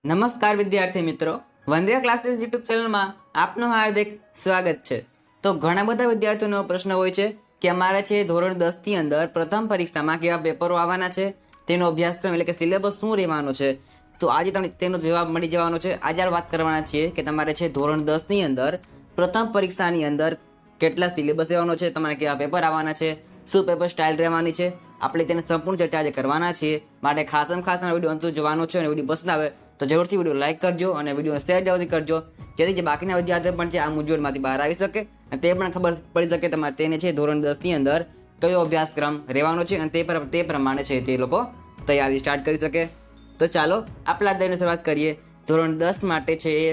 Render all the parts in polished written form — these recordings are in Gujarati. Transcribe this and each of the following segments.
નમસ્કાર વિદ્યાર્થી મિત્રો, વંદે ક્લાસીસ યુટ્યુબ ચેનલમાં આપનું હાર્દિક સ્વાગત છે। તો ઘણા બધા વિદ્યાર્થીઓનો પ્રશ્ન હોય છે કે અમારે છે ધોરણ 10 ની અંદર પ્રથમ પરીક્ષામાં કેવા પેપરો આવવાના છે, તેનો અભ્યાસક્રમ એટલે કે સિલેબસ શું રહેવાનો છે। તો આજે તમને તેનો જવાબ મળી જવાનો છે। આજે વાત કરવાના છીએ કે તમારે છે ધોરણ 10 ની અંદર પ્રથમ પરીક્ષાની અંદર કેટલા સિલેબસ રહેવાનો છે, તમારે કેવા પેપર આવવાના છે, શું પેપર સ્ટાઇલ રહેવાની છે, આપણે તેની સંપૂર્ણ ચર્ચા આજે કરવાના છીએ। માટે ખાસમાં ખાસ વિડીયો અંત જોવાનો છે અને વિડીયો પસંદ આવે તો જરૂરથી વિડીયો લાઇક કરજો અને વિડીયો શેર જલ્દી કરજો, જેથી જે બાકીના વિદ્યાર્થીઓ પણ છે આ મૂંઝવણમાંથી બહાર આવી શકે અને તે પણ ખબર પડી શકે તમારે તેને છે ધોરણ 10 ની અંદર કયો અભ્યાસક્રમ રહેવાનો છે અને તે પ્રમાણે છે તે લોકો તૈયારી સ્ટાર્ટ કરી શકે। તો ચાલો આપણા અધ્યાયની શરૂઆત કરીએ। ધોરણ 10 માટે છે એ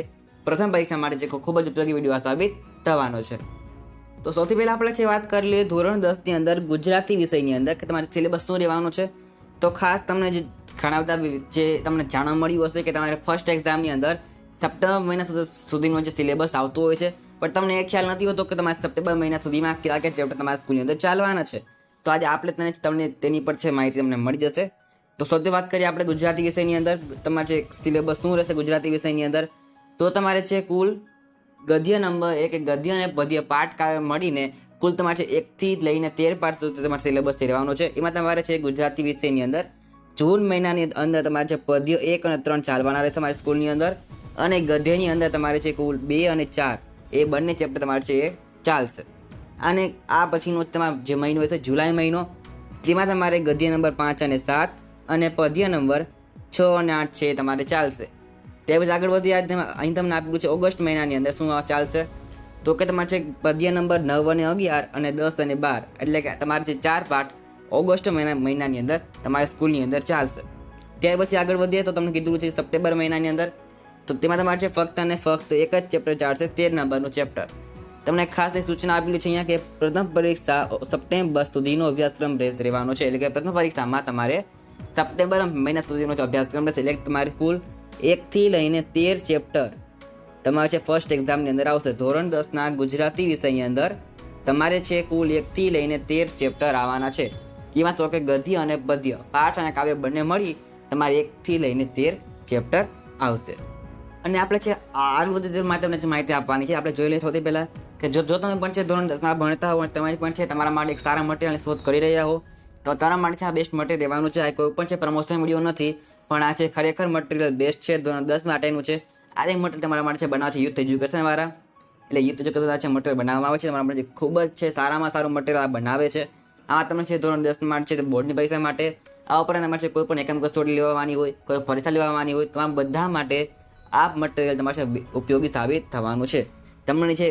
પ્રથમ પરીક્ષા માટે છે ખૂબ જ ઉપયોગી વિડીયો સાબિત થવાનો છે। તો સૌથી પહેલાં આપણે છે વાત કરી લઈએ ધોરણ 10 ની અંદર ગુજરાતી વિષયની અંદર કે તમારે સિલેબસ શું રહેવાનો છે। તો ખાસ તમને જે ઘણા બધા જે તમને જાણવા મળ્યું હશે કે તમારે ફર્સ્ટ એક્ઝામની અંદર સપ્ટેમ્બર મહિના સુધીનો જે સિલેબસ આવતો હોય છે, પણ તમને એ ખ્યાલ નથી હોતો કે તમારે સપ્ટેમ્બર મહિના સુધીમાં કયા કયા ચેપ્ટર તમારા સ્કૂલની અંદર ચાલવાના છે। તો આજે આપણે તમને તેની પર છે માહિતી તમને મળી જશે। તો સૌથી વાત કરીએ આપણે ગુજરાતી વિષયની અંદર તમારે જે સિલેબસ શું રહેશે ગુજરાતી વિષયની અંદર, તો તમારે છે કુલ ગદ્ય નંબર એક ગદ્ય અને પદ્ય પાઠ કાવ્ય મળીને કુલ તમારે 1 થી લઈને 13 પાઠ સુધી તમારે સિલેબસ રહેવાનો છે। એમાં તમારે છે ગુજરાતી વિષયની અંદર જૂન મહિનાની અંદર તમારે છે પદ્ય 1 અને 3 ચાલવાના રહે તમારી સ્કૂલની અંદર, અને ગદ્યની અંદર તમારે છે કુલ 2 અને 4 એ બંને ચેપ્ટર તમારે છે એ ચાલશે। અને આ પછીનો તમારો જે મહિનો હોય છે જુલાઈ મહિનો, તેમાં તમારે ગદ્ય નંબર 5 અને 7 અને પદ્ય નંબર 6 અને 8 છે એ તમારે ચાલશે। ત્યાર પછી આગળ વધી અહીં તમને આપેલું છે ઓગસ્ટ મહિનાની અંદર શું ચાલશે, તો કે તમારે છે પદ્ય નંબર 9 અને 11 અને 10 અને 12 એટલે કે તમારે જે 4 પાઠ ઓગસ્ટ મહિનાની અંદર તમારી સ્કૂલની અંદર ચાલશે। ત્યાર પછી આગળ વધીએ તો તમને કીધું છે સપ્ટેમ્બર મહિનાની અંદર, તો તેમાં તમારે છે ફક્ત અને ફક્ત એક જ ચેપ્ટર ચાલશે, 13 નંબરનું ચેપ્ટર। તમને ખાસ સૂચના આપેલી છે અહીંયા કે પ્રથમ પરીક્ષા સપ્ટેમ્બર સુધીનો અભ્યાસક્રમ રહેવાનો છે, એટલે કે પ્રથમ પરીક્ષામાં તમારે સપ્ટેમ્બર મહિના સુધીનો અભ્યાસક્રમ રહેશે, એટલે તમારી કુલ 1 થી લઈને 13 ચેપ્ટર તમારે છે ફર્સ્ટ એક્ઝામની અંદર આવશે। ધોરણ 10ના ગુજરાતી વિષયની અંદર તમારે છે કુલ 1 થી લઈને 13 ચેપ્ટર આવવાના છે। એમાં તો કે ગદ્ય અને પદ્ય પાઠ અને કાવ્ય બંને મળી તમારે 1 થી લઈને 13 ચેપ્ટર આવશે। અને આપણે છે આ બધી માટે તમને માહિતી આપવાની છે। આપણે જોઈ લઈએ સૌથી પહેલાં કે જો તમે પણ છે ધોરણ 10માં ભણતા હો અને તમે પણ છે તમારા માટે એક સારા મટીરિયલની શોધ કરી રહ્યા હો, તો તમારા માટે છે આ બેસ્ટ મટીરિયલ રહેવાનું છે। આ કોઈ પણ છે પ્રમોશન વિડીયો નથી, પણ આ છે ખરેખર મટીરિયલ બેસ્ટ છે, ધોરણ 10 માટેનું છે। આ એક મટીરિયલ તમારા માટે છે બનાવે છે યુથ એજ્યુકેશનવાળા, એટલે યુથ એજ્યુકેશન છે મટીરિયલ બનાવવામાં આવે છે તમારા માટે ખૂબ જ છે સારામાં સારું મટીરિયલ બનાવે છે। આમાં તમને છે ધોરણ 10 માટે છે બોર્ડની પરીક્ષા માટે, આ ઉપરાંત તમારે છે કોઈ પણ એકમ કસોટી લેવાની હોય, કોઈ પરીક્ષા લેવાની હોય, તો આ બધા માટે આ મટીરિયલ તમારે ઉપયોગી સાબિત થવાનું છે। તમને છે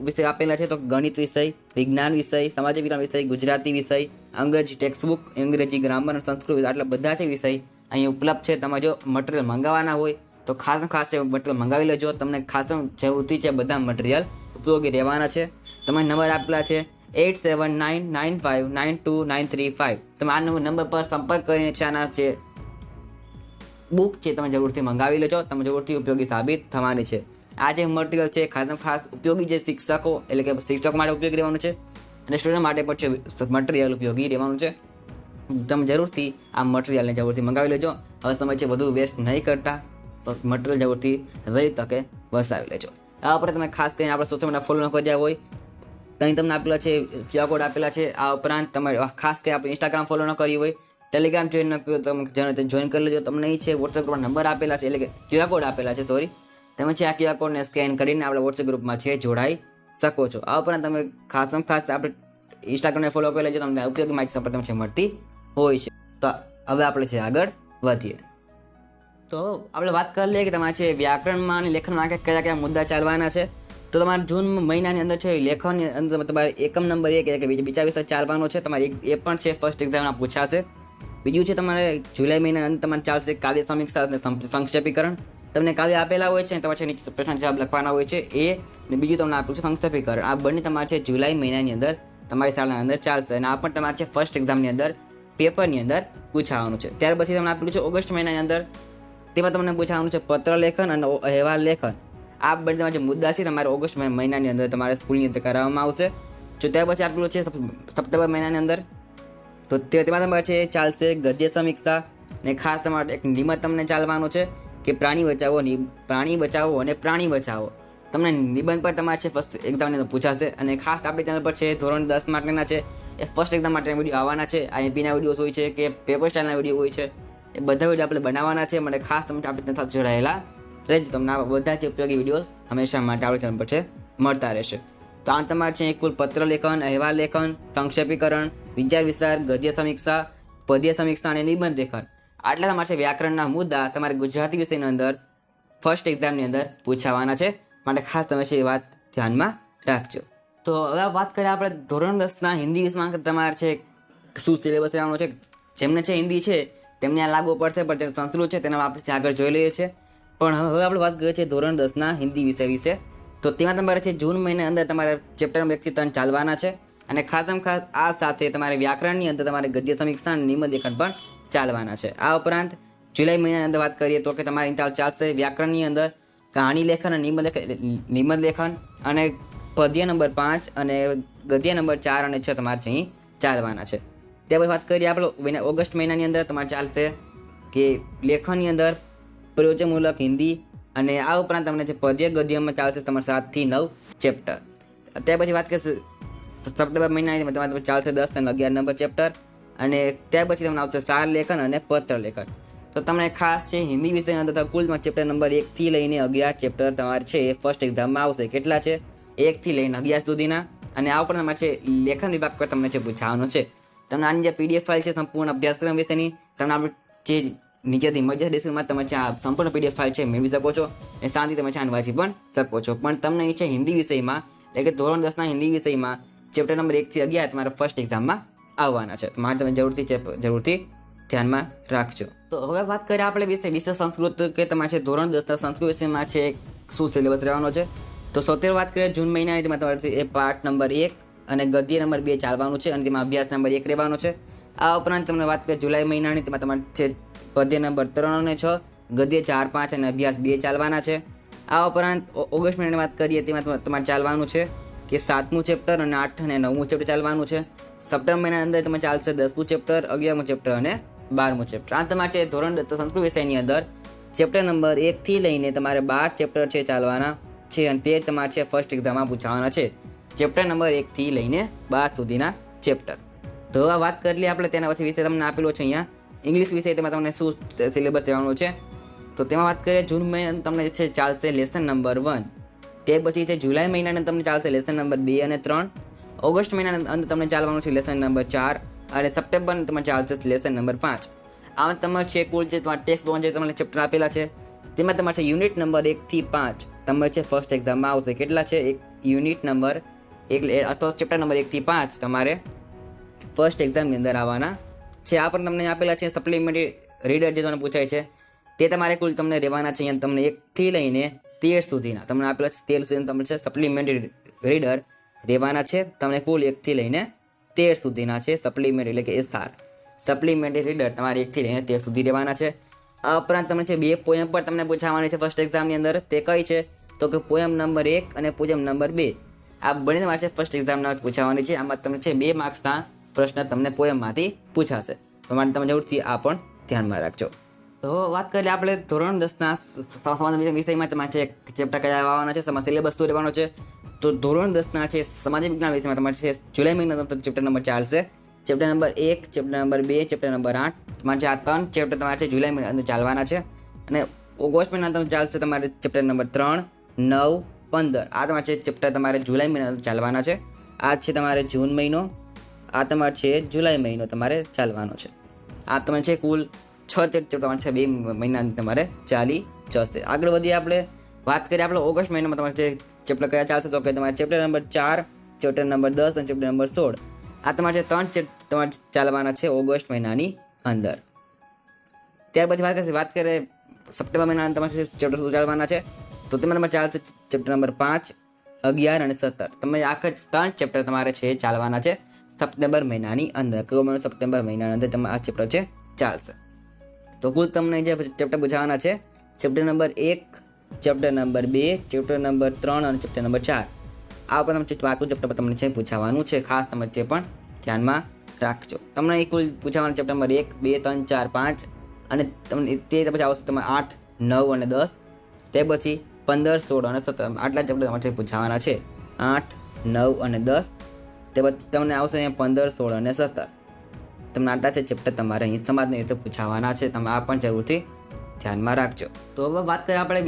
વિષય આપેલા છે તો ગણિત વિષય, વિજ્ઞાન વિષય, સામાજિક વિજ્ઞાન વિષય, ગુજરાતી વિષય, અંગ્રેજી ટેક્સ્ટબુક, અંગ્રેજી ગ્રામર અને સંસ્કૃત આટલા બધા છે વિષય અહીં ઉપલબ્ધ છે। તમે જો મટીરિયલ મંગાવવાના હોય તો ખાસ મટીરિયલ મંગાવી લેજો, તમને ખાસ જરૂરથી છે બધા મટીરિયલ ઉપયોગી રહેવાના છે। તમે નંબર આપેલા છે 8799592935, તમે આ નંબર પર સંપર્ક કરીને છે આના જે બુક છે તમે જરૂરથી મંગાવી લેજો, તમે જરૂરથી ઉપયોગી સાબિત થવાની છે। આ જે મટીરિયલ છે ખાસ ઉપયોગી જે શિક્ષકો એટલે કે શિક્ષકો માટે ઉપયોગી રહેવાનું છે અને સ્ટુડન્ટ માટે પણ છે મટીરિયલ ઉપયોગી રહેવાનું છે। તમે જરૂરથી આ મટીરિયલને જરૂરથી મંગાવી લેજો। હવે સમય છે વધુ વેસ્ટ નહીં કરતા, મટીરિયલ જરૂરથી વહેલી તકે વસાવી લેજો। આ ઉપર તમે ખાસ કરીને આપણે સોશિયલ મીડિયા ફોલો ન કર્યા હોય તો અહીં તમને આપેલા છે ક્યુઆર કોડ આપેલા છે। આ ઉપરાંત તમારે ખાસ કરીને આપણે ઇન્સ્ટાગ્રામ ફોલો ન કરી હોય, ટેલિગ્રામ જોઈન ન કર્યું તમે જોઈન કરી લેજો। તમને અહીં છે વોટ્સએપ ગ્રુપમાં નંબર આપેલા છે એટલે કે ક્યુઆર કોડ આપેલા છે, તમે છે આ ક્યુઆર કોડને સ્કેન કરીને આપણે વોટ્સએપ ગ્રુપમાં છે જોડાઈ શકો છો। આ ઉપરાંત તમે ખાસ આપણે ઇન્સ્ટાગ્રામને ફોલો કરી લેજો, તમને ઉપયોગી માહિતી સંપર્ક છે મળતી હોય છે। તો હવે આપણે છે આગળ વધીએ તો આપણે વાત કરી લઈએ કે તમારે છે વ્યાકરણમાં અને લેખનમાં કયા કયા મુદ્દા ચાલવાના છે। તો તમારે જૂન મહિનાની અંદર છે લેખનની અંદર તમારે એકમ નંબર 1 એટલે કે બીજા વિષય ચાલવાનો છે, તમારે એ પણ છે ફર્સ્ટ એક્ઝામમાં પૂછાશે। બીજું છે તમારે જુલાઈ મહિનાની અંદર તમારે ચાલશે કાવ્ય સમીક્ષા અને સંક્ષેપીકરણ, તમને કાવ્ય આપેલા હોય છે તમારે નીચે પ્રશ્ન જવાબ લખવાના હોય છે એ, અને બીજું તમને આપ્યું છે સંક્ષેપીકરણ। આ બંને તમારે છે જુલાઈ મહિનાની અંદર તમારી શાળાની અંદર ચાલશે અને આ પણ તમારે છે ફર્સ્ટ એક્ઝામની અંદર પેપરની અંદર પૂછાવાનું છે। ત્યાર પછી તમને આપેલું છે ઓગસ્ટ મહિનાની અંદર, તેમાં તમને પૂછવાનું છે પત્ર લેખન અને અહેવાલ લેખન। આ બંને તમારા જે મુદ્દા છે તમારે ઓગસ્ટ મહિનાની અંદર તમારે સ્કૂલની અંદર કરાવવામાં આવશે। જો ત્યાર પછી આપેલું છે સપ્ટેમ્બર મહિનાની અંદર, તો તેમાં તમારે છે ચાલશે ગદ્ય સમીક્ષા ને ખાસ તમારે એક નિયમિત તમને ચાલવાનું છે કે પ્રાણી બચાવો અને પ્રાણી બચાવો. તમને નિબંધ પર તમારે છે ફર્સ્ટ એક્ઝામની અંદર પૂછાશે. અને ખાસ આપણી ચેનલ પર છે ધોરણ 10 માટેના છે એ ફર્સ્ટ એક્ઝામ માટેના વિડીયો આવવાના છે. આઈએમપીના વિડીયોઝ હોય છે કે પેપર સ્ટાઇલના વિડીયો હોય છે, એ બધા વિડીયો આપણે બનાવવાના છે. માટે ખાસ તમે આપણી ચેનલ સાથે જોડાયેલા રહેજો. તમને આ બધા જ ઉપયોગી વિડીયોઝ હંમેશા માટે આપણી ચેનલ પર છે મળતા રહેશે. તો આ તમારે છે કુલ પત્ર લેખન, અહેવાલ લેખન, સંક્ષેપીકરણ, વિચાર વિસ્તાર, ગદ્ય સમીક્ષા, પદ્ય સમીક્ષા અને નિબંધ લેખન, આટલા તમારે છે વ્યાકરણના મુદ્દા તમારે ગુજરાતી વિષયની અંદર ફર્સ્ટ એક્ઝામની અંદર પૂછાવાના છે. માટે ખાસ તમે છે એ વાત ધ્યાનમાં રાખજો. તો હવે વાત કરીએ આપણે ધોરણ 10ના હિન્દી વિષયમાં તમારે છે શું સિલેબસ રહેવાનો છે. જેમને છે હિન્દી છે તેમને આ લાગુ પડશે, પણ જે સંસ્કૃત છે તેના આપણે આગળ જોઈ લઈએ છીએ. પણ હવે આપણે વાત કરીએ છીએ ધોરણ 10ના હિન્દી વિષય વિશે. તો તેમાં તમારે છે જૂન મહિના અંદર તમારે ચેપ્ટર નંબર 1 થી 3 ચાલવાના છે. અને ખાસમાં ખાસ આ સાથે તમારે વ્યાકરણની અંદર તમારે ગદ્ય સમીક્ષા અને નિબંધ લેખન પણ ચાલવાના છે. આ ઉપરાંત જુલાઈ મહિનાની અંદર વાત કરીએ તો કે તમારી ચાલશે વ્યાકરણની અંદર કહાણી લેખન અને નિબંધ લેખન અને પદ્ય નંબર 5 અને ગદ્ય નંબર 4 અને 6 તમારે અહીં ચાલવાના છે. ત્યાર પછી વાત કરીએ આપણે ઓગસ્ટ મહિનાની અંદર તમારે ચાલશે કે લેખનની અંદર પ્રયોજનમૂલક હિન્દી. અને આ ઉપરાંત તમને જે પદ્ય ગદ્યમાં ચાલશે તમારે 7 થી 9 ચેપ્ટર. ત્યાર પછી વાત કરીએ સપ્ટેમ્બર મહિનાની તમારે ચાલશે 10 અને 11 નંબર ચેપ્ટર. અને ત્યાર પછી તમને આવશે સાર લેખન અને પત્ર લેખન. તો તમને ખાસ છે હિન્દી વિષયની અંદર કુલ ચેપ્ટર નંબર 1 થી લઈને 11 ચેપ્ટર તમારે છે એ ફર્સ્ટ એક્ઝામમાં આવશે. કેટલા છે? 1 થી લઈને 11 સુધીના. અને આ ઉપરાંત તમારે છે લેખન વિભાગ પર તમને છે પૂછાવાનું છે. તમને આની જે પીડીએફ ફાઇલ છે સંપૂર્ણ અભ્યાસક્રમ વિશેની તમને આપણે જે નીચેથી મધ્ય ડિસ્ક્રિપ્શનમાં તમે આ સંપૂર્ણ પીડીએફ ફાઇલ છે મેળવી શકો છો. અને શાંતિ તમે છે વાંચી પણ શકો છો. પણ તમને એ છે હિન્દી વિષયમાં એટલે કે ધોરણ 10ના હિન્દી વિષયમાં ચેપ્ટર નંબર 1 થી 11 તમારા ફર્સ્ટ એક્ઝામમાં આવવાના છે. માટે તમે જરૂરથી ધ્યાનમાં રાખજો. તો હવે વાત કરીએ આપણે વિષય સંસ્કૃત કે તમારે છે ધોરણ 10ના સંસ્કૃત વિષયમાં છે શું સિલેબસ રહેવાનો છે. તો સૌથી વાત કરીએ જૂન મહિનાની તેમાં તમારે એ પાઠ નંબર 1 અને ગદ્ય નંબર 2 ચાલવાનું છે. અને તેમાં અભ્યાસ નંબર 1 રહેવાનો છે. આ ઉપરાંત તમને વાત કરીએ જુલાઈ મહિનાની તેમાં તમારે છે પદ્ય નંબર 3 અને 6, ગદ્ય 4, 5 અને અભ્યાસ 2 ચાલવાના છે. આ ઉપરાંત ઓગસ્ટ મહિનાની વાત કરીએ તેમાં તમારે ચાલવાનું છે કે 7મું ચેપ્ટર અને 8 અને 9મું ચેપ્ટર ચાલવાનું છે. સપ્ટેમ્બર મહિનાની અંદર તમે ચાલશે 10મું ચેપ્ટર, 11મું ચેપ્ટર અને 12મું ચેપ્ટર. આ તમારે છે ધોરણ 10 સંસ્કૃત વિષયની અંદર ચેપ્ટર નંબર 1 થી લઈને તમારે 12 ચેપ્ટર છે ચાલવાના છે. અને તે તમારે છે ફર્સ્ટ એક્ઝામમાં પૂછાવાના છે. ચેપ્ટર નંબર 1 થી લઈને 12 સુધીના ચેપ્ટર. તો આ વાત કરી લઈએ આપણે તેના પછી વિષય તમને આપેલો છે અહીંયા ઇંગ્લિશ વિષય. તેમાં તમને શું સિલેબસ રહેવાનો છે. તો તેમાં વાત કરીએ જૂન મહિના તમને છે ચાલશે લેસન નંબર 1. તે પછી છે જુલાઈ મહિનાની તમને ચાલશે લેસન નંબર 2 અને 3. ઓગસ્ટ મહિનાની અંદર તમને ચાલવાનું છે લેસન નંબર 4. અને સપ્ટેમ્બર તમને ચાલશે લેસન નંબર 5. આમ તમારે છે કુલ જે તમારા ટેક્સ્ટ બોન જે તમને ચેપ્ટર આપેલા છે તેમાં તમારે છે યુનિટ નંબર 1 થી 5 તમારે છે ફર્સ્ટ એક્ઝામમાં આવશે. કેટલા છે? એક યુનિટ નંબર 1 અથવા ચેપ્ટર નંબર 1 થી 5 તમારે ફર્સ્ટ એક્ઝામની અંદર આવવાના છે. આ પણ તમને આપેલા છે સપ્લિમેન્ટરી રીડર જે તમને પૂછાય છે તે તમારે કુલ તમને રહેવાના છે. અહીંયા તમને 1 થી લઈને 13 સુધીના તમને આપેલા છે. 13 સુધી તમને છે સપ્લિમેન્ટરી રીડર રહેવાના છે. તમને કુલ 1 થી લઈને 13 સુધીના છે સપ્લિમેન્ટ એટલે કે SR સપ્લિમેન્ટરી રીડર તમારે 1 થી લઈને 13 સુધી રહેવાના છે. આ ઉપરાંત તમને છે 2 પોયમ પર તમને પૂછાવાની છે ફર્સ્ટ એક્ઝામની અંદર. તે કઈ છે? તો કે પોયમ નંબર 1 અને પોયમ નંબર 2. આ બંને તમારે છે ફર્સ્ટ એક્ઝામના પૂછાવાની છે. આમાં તમને છે 2 માર્ક્સના પ્રશ્ન તમને પોયમમાંથી પૂછાશે. તો માટે તમે જરૂરથી આ પણ ધ્યાનમાં રાખજો. તો વાત કરીએ આપણે ધોરણ 10ના સમાજ વિષયમાં તમારે છે ચેપ્ટર કયા આવવાના છે, સિલેબસ શું રહેવાનો છે. તો ધોરણ 10ના છે સામાજિક વિજ્ઞાન વિષયમાં તમારે છે જુલાઈ મહિનામાં ચેપ્ટર નંબર ચાલશે. Chapter number 1, chapter number 2, chapter number 8 તમારે છે આ 3 ચેપ્ટર તમારે છે જુલાઈ મહિના અંદર ચાલવાના છે. અને ઓગસ્ટ મહિના તમે ચાલશે તમારે ચેપ્ટર નંબર 3, 9, 15 આ તમારે છે ચેપ્ટર તમારે જુલાઈ મહિના અંદર ચાલવાના છે. આ છે તમારે જૂન મહિનો, આ તમારે છે જુલાઈ મહિનો તમારે ચાલવાનો છે. આ તમે છે કુલ 6 ચેપ્ટર તમારે છે 2 મહિના તમારે ચાલી જશે. આગળ વધીએ આપણે વાત કરીએ આપણે ઓગસ્ટ મહિનામાં તમારે જે ચેપ્ટર કયા ચાલશે તો કે તમારે ચેપ્ટર નંબર 4, ચેપ્ટર નંબર 10 અને ચેપ્ટર નંબર 16 આ તમારે 3 ચેપ્ટર તમારે ચાલવાના છે ઓગસ્ટ મહિનાની અંદર. ત્યાર પછી વાત કરીએ સપ્ટેમ્બર મહિનાના તમારે ચેપ્ટર શું ચાલવાના છે. તો તેમાં તમારે ચાલશે ચેપ્ટર નંબર 5, 11 અને 17 તમે આખા 3 ચેપ્ટર તમારે છે ચાલવાના છે સપ્ટેમ્બર મહિનાની અંદર. કયો મહિનો? સપ્ટેમ્બર મહિનાની અંદર તમારે આ ચેપ્ટર છે ચાલશે. તો કુલ તમને જે ચેપ્ટર પૂછાવાના છે chapter number 1, chapter number 2, chapter number 3 અને ચેપ્ટર નંબર 4 આ ઉપર તમે વાતું ચેપ્ટર તમને છે પૂછાવાનું છે. ખાસ તમે તે પણ ધ્યાનમાં રાખજો. તમને કુલ પૂછાવાના ચેપ્ટર નંબર 1, 2, 3, 4, 5 અને તમને તે પછી આવશે તમારે 8, 9 અને 10, તે પછી 15, 16 અને 17 આટલા ચેપ્ટર તમારે પૂછાવાના છે. 8, 9 અને 10, તે પછી તમને આવશે અહીંયા 15, 16 અને 17. તમને આટલા છે ચેપ્ટર તમારે અહીં સમાજની રીતે પૂછાવાના છે. તમે આ પણ જરૂરથી ધ્યાનમાં રાખજો. તો હવે વાત કરીએ આપણે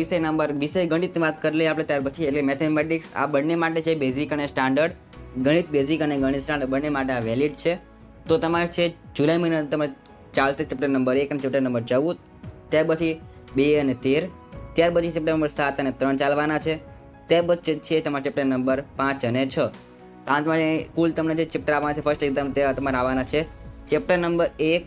વિષય ગણિતની વાત કરી લઈએ આપણે ત્યાર પછી. એટલે મેથેમેટિક્સ આ બંને માટે છે બેઝિક અને સ્ટાન્ડર્ડ. ગણિત બેઝિક અને ગણિત સ્ટાન્ડર્ડ બંને માટે આ વેલિડ છે. તો તમારે છે જુલાઈ મહિનામાં તમે ચાલશે ચેપ્ટર નંબર 1 અને ચેપ્ટર નંબર 14, ત્યાર પછી 2 અને 13, ત્યાર પછી ચેપ્ટર નંબર 7 અને 3 ચાલવાના છે. ત્યાર પછી છે તમારા ચેપ્ટર નંબર 5 અને 6. તમારે કુલ તમને જે ચેપ્ટર આવવાના છે ફર્સ્ટ એક્ઝામ તે તમારે આવવાના છે chapter number 1,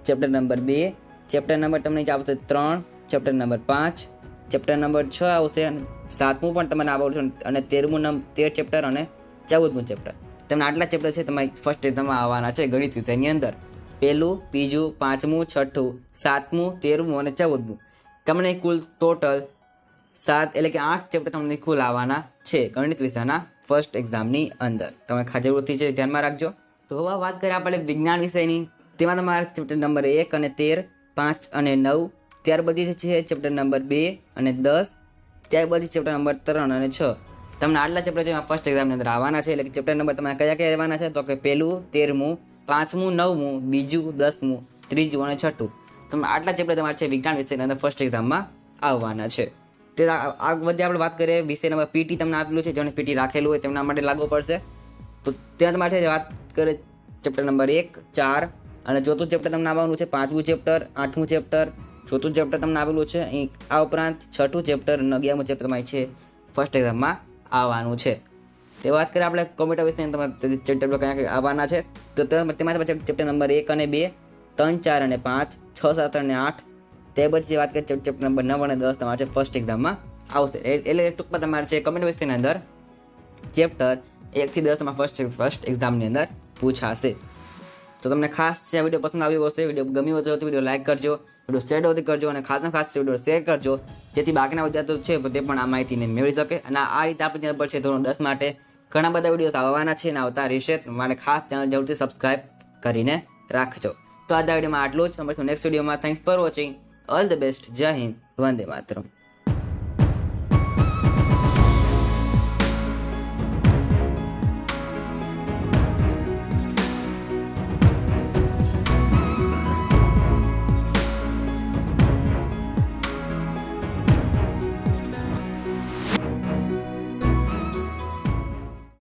chapter number 2, chapter number તમને આવશે 3, ચેપ્ટર નંબર 5, ચેપ્ટર નંબર 6 આવશે અને 7મું પણ તમને આવવાનું છે અને 13 ચેપ્ટર અને 14મું ચેપ્ટર. તમને આટલા ચેપ્ટર છે તમારી ફર્સ્ટ એક્ઝામમાં આવવાના છે ગણિત વિષયની અંદર. 1, 2, 5, 6, 7, 13 અને 14. તમને કુલ ટોટલ 7 એટલે કે 8 ચેપ્ટર તમને કુલ આવવાના છે ગણિત વિષયના ફર્સ્ટ એક્ઝામની અંદર. તમે જરૂરથી છે ધ્યાનમાં રાખજો. તો હવે વાત કરીએ આપણે વિજ્ઞાન વિષયની. તેમાં તમારા ચેપ્ટર નંબર 1 અને 13, 5 અને 9, ત્યાર પછી છે ચેપ્ટર નંબર 2 અને 10, ત્યાર પછી ચેપ્ટર નંબર 3 અને 6. તમને આટલા ચેપ્ટર જેમાં ફર્સ્ટ એક્ઝામની અંદર આવવાના છે. એટલે કે ચેપ્ટર નંબર તમારે કયા રહેવાના છે તો કે 1, 13, 5, 9, 2, 10, 3 અને 6. તમને આટલા ચેપ્ટર તમારે છે વિજ્ઞાન વિષયની અંદર ફર્સ્ટ એક્ઝામમાં આવવાના છે. તે આ બધી આપણે વાત કરીએ વિષય નંબર પીટી તમને આપેલું છે. જેને પીટી રાખેલું હોય તેમના માટે લાગુ પડશે. તો ત્યાં માટે વાત કરીએ ચેપ્ટર નંબર 1, 4 અને ચોથું ચેપ્ટર તમને આવવાનું છે 5મું ચેપ્ટર, 8મું ચેપ્ટર, ચોથું ચેપ્ટર તમને આવેલું છે અહીં. આ ઉપરાંત 6ઠું ચેપ્ટર અને 11મું ચેપ્ટર તમારે છે ફર્સ્ટ એક્ઝામમાં આવવાનું છે. તે વાત કરીએ આપણે કોમ્પ્યુટર વિષયની તમારે ચેપ્ટર કયા આવવાના છે. તો તેમાં ચેપ્ટર નંબર 1 અને 2, 3, 4 અને 5, 6, 7 અને 8. તે પછી વાત કરીએ ચેપ્ટર નંબર 9 અને 10 તમારે છે ફર્સ્ટ એક્ઝામમાં આવશે. એટલે ટૂંકમાં તમારે છે કોમ્પ્યુટર વિષયની અંદર ચેપ્ટર 1 થી 10 તમારા ફર્સ્ટ એક્ઝામની અંદર પૂછાશે. તો તમને ખાસ છે વિડીયો પસંદ આવ્યો હશે, વિડીયો ગમ્યો હશે તો વિડીયો લાઈક કરજો, વિડીયો શેર કરજો અને ખાસ વિડીયો શેર કરજો જેથી બાકીના વિદ્યાર્થીઓ છે તે પણ આ માહિતીને મેળવી શકે. અને આ રીતે આપણી ચેનલ પર છે ધોરણ 10 માટે ઘણા બધા વિડીયો આવવાના છે અને આવતા રહેશે. માટે ખાસ ચેનલ જરૂરથી સબસ્ક્રાઈબ કરીને રાખજો. તો આજના વિડીયોમાં આટલું જ. મળીશું નેક્સ્ટ વિડીયોમાં. Thanks for watching. All the best. જય હિન્દ. વંદે માતરમ.